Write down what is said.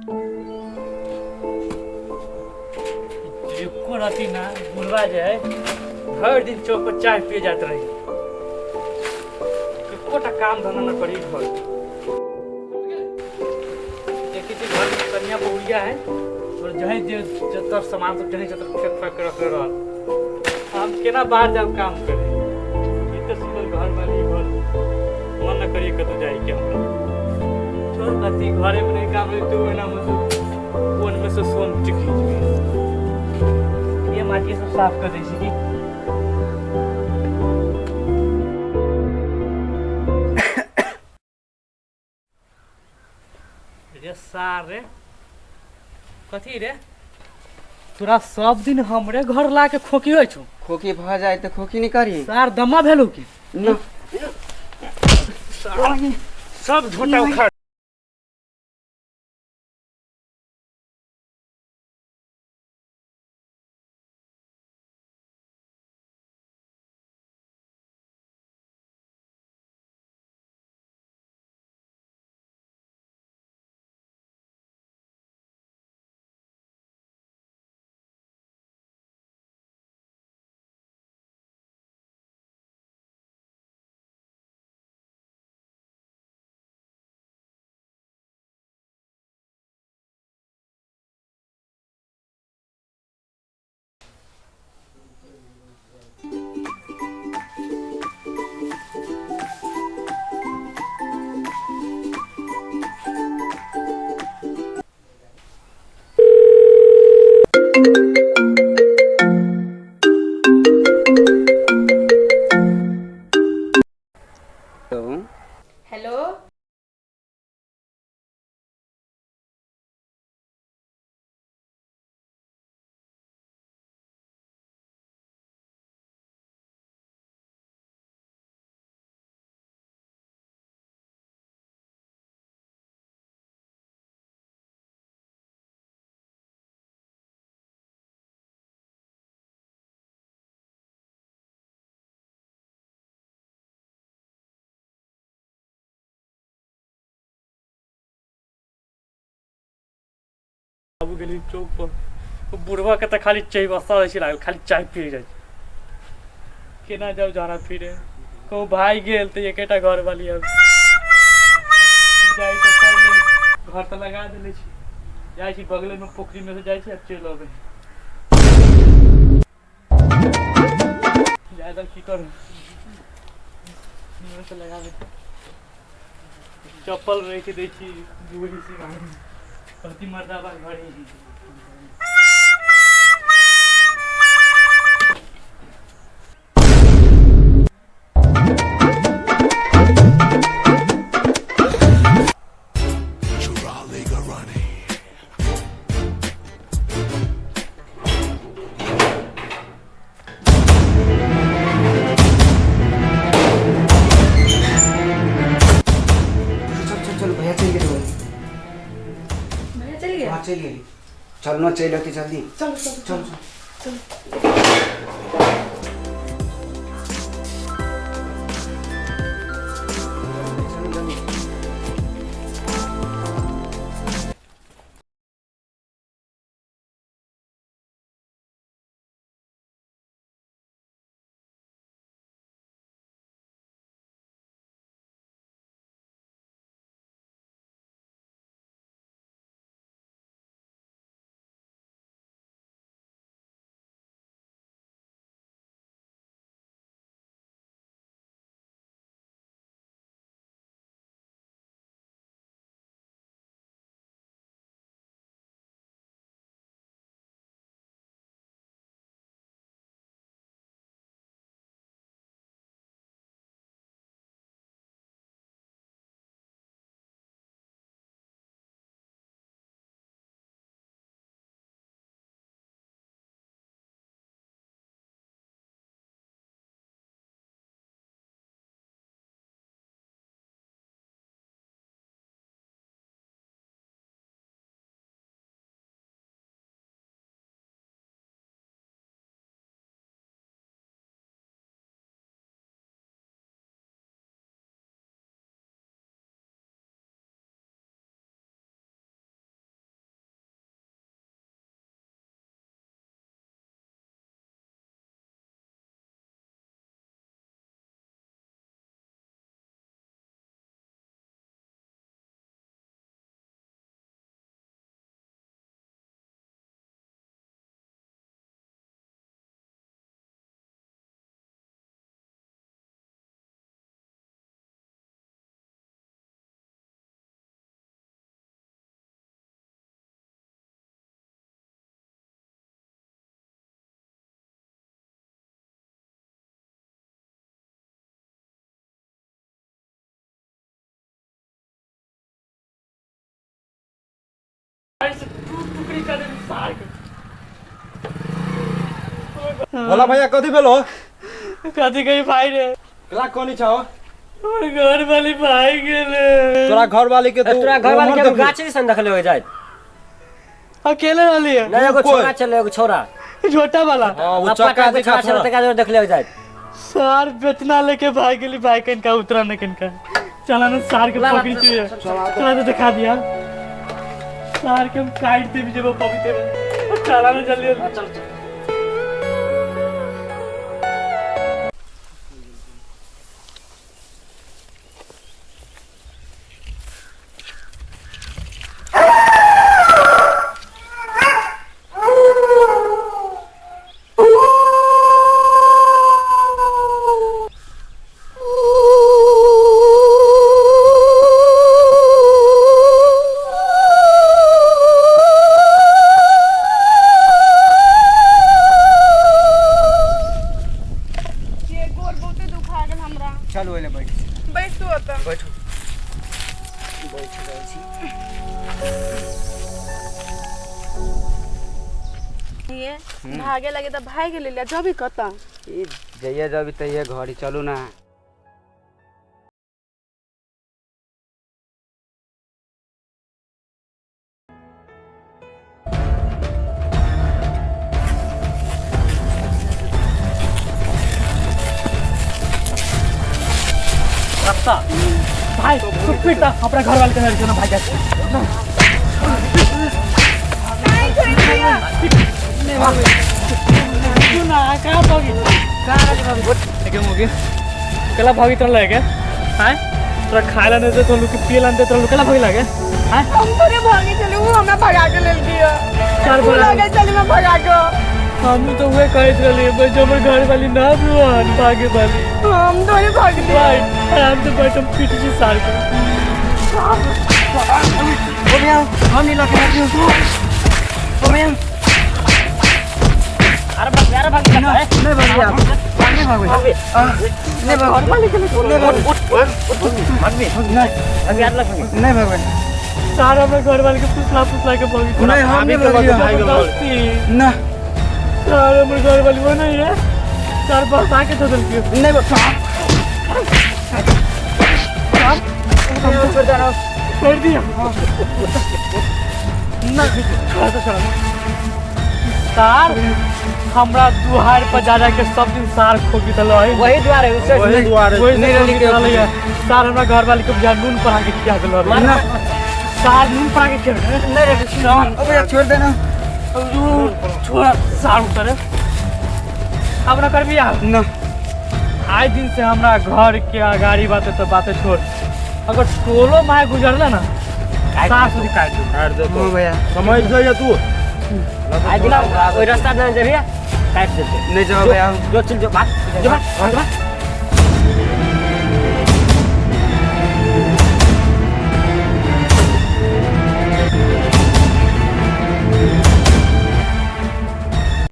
एको रति ना बुढ़वा जो है हर दिन चौक पर चाय पिए जाते रही। एकोटा काम धंधा न करी घर। देखी थी घर में कन्या बहुरिया है और जहे जतर सामान सब जहे जतर फेंक फेंक के रख रहा। हम केना बाहर जाओ काम करे। इतने सुंदर घर वाली घर मन न करिए कतो जाए के हम। छोड़ कति घरे में नहीं काम तो ना मतलब कोन में से सोन टिकी। ये माटी सब साफ कर दी थी। रे सारे कथी रे तोरा सब दिन हमरे घर ला के खोकी होइ छु। खोखी भ जाए तो खोखी नहीं करी सार दमा भेलु की न सब झोटा उखाड़। हेलो बाबू गेली चौक पर बुढ़वा के त खाली चाय बसा रहै छै लागल खाली चाय पी जाइ छै। केना जाऊ जाना फिरे कहू भाई गेल त एकेटा घर वाली अब जाई त पर में घर त लगा देले छी। जाई छी बगले में पोखरी में से जाई छी अब चल आबे। ज्यादा की कर नियर से लगा दे। चप्पल रख दे छी दूरी से पति मर्दाबा घरे। चल भैया चल गए भैया चल गया। चल गए चलना चाहिए जल्दी चलो चलो चल चलो चलो। सार के भोला भैया कथी भेलो कथी कही भाई रे कला कोनी छौ और घर वाली भाई गेले तोरा घर वाली के तोरा घर वाले के गाछ नहीं सन देखले हो जाए अकेले रहली है नहीं एगो छोरा चले एगो छोरा छोटा वाला हां वो चक्का दिखा छोरा तक जो देखले हो जाए सार बेचना लेके भाग गेली भाई कनका उतरा न कनका चला ना सार के पकड़ी चाहिए चला तो दिखा दिया सार के हम काट दे भी जब वो पकड़ते रहे चला ना जल्दी चल चलो एले बैठ बैठ तू आता बैठो बैठ रहल छी ये भागे लगे तो भाग गेले जब भी कता ई जइया जब तइया घड़ी चलू ना रास्ता भाई तू पीटा अपना घर वाले के घर ना भाई जाते तू ना कहां भागी लेके मुगी कला भागी तर लगे हां तोरा खाइला नहीं दे तो लोग पिए लानते तो कला भागी लगे हां हम तो रे भागे चले वो हमरा भगा के ले दिया चार वो लगे चले मैं भगा के हम तो वे कहत रहली बस जब घर वाली ना रुआन भागे वाली हम तो रे भाग दिया भाई आराम से बैठो पीट जी सार के ओ भैया हम नहीं लगे रखियो ओ भैया अरे बस यार भाग नहीं भाग गया नहीं भाग नहीं भाग अभी यार लग नहीं भाग सार अपने घर वाले के पुसला के भागी नहीं हम नहीं भाग जबरदस्ती ना सार अपने घर वाली वो नहीं है सार बस आके तो दल के नहीं भाग कर दिया ना छोड़ा तो छोड़ा सार हमरा दुहार पर जा के सब दिन सार खोगी दल है वही द्वार है उससे वही द्वार है वही नहीं रहली के है सार हमरा घर वाले के बिया नून पड़ा के खिया दल ना सार नून पड़ा के खिया नहीं रे कृष्ण ओ भैया छोड़ देना छोड़ा सार उतरे अब ना कर बिया ना आज दिन से हमरा घर के अगाड़ी बातें तो बातें छोड़ अगर टोलो माय गुजरला ना सास उदी काट दू काट दे ओ भैया समझ जाइए तू आज दिन कोई रास्ता नहीं जरिया काट देते नहीं जाओ भैया जो चल जो भाग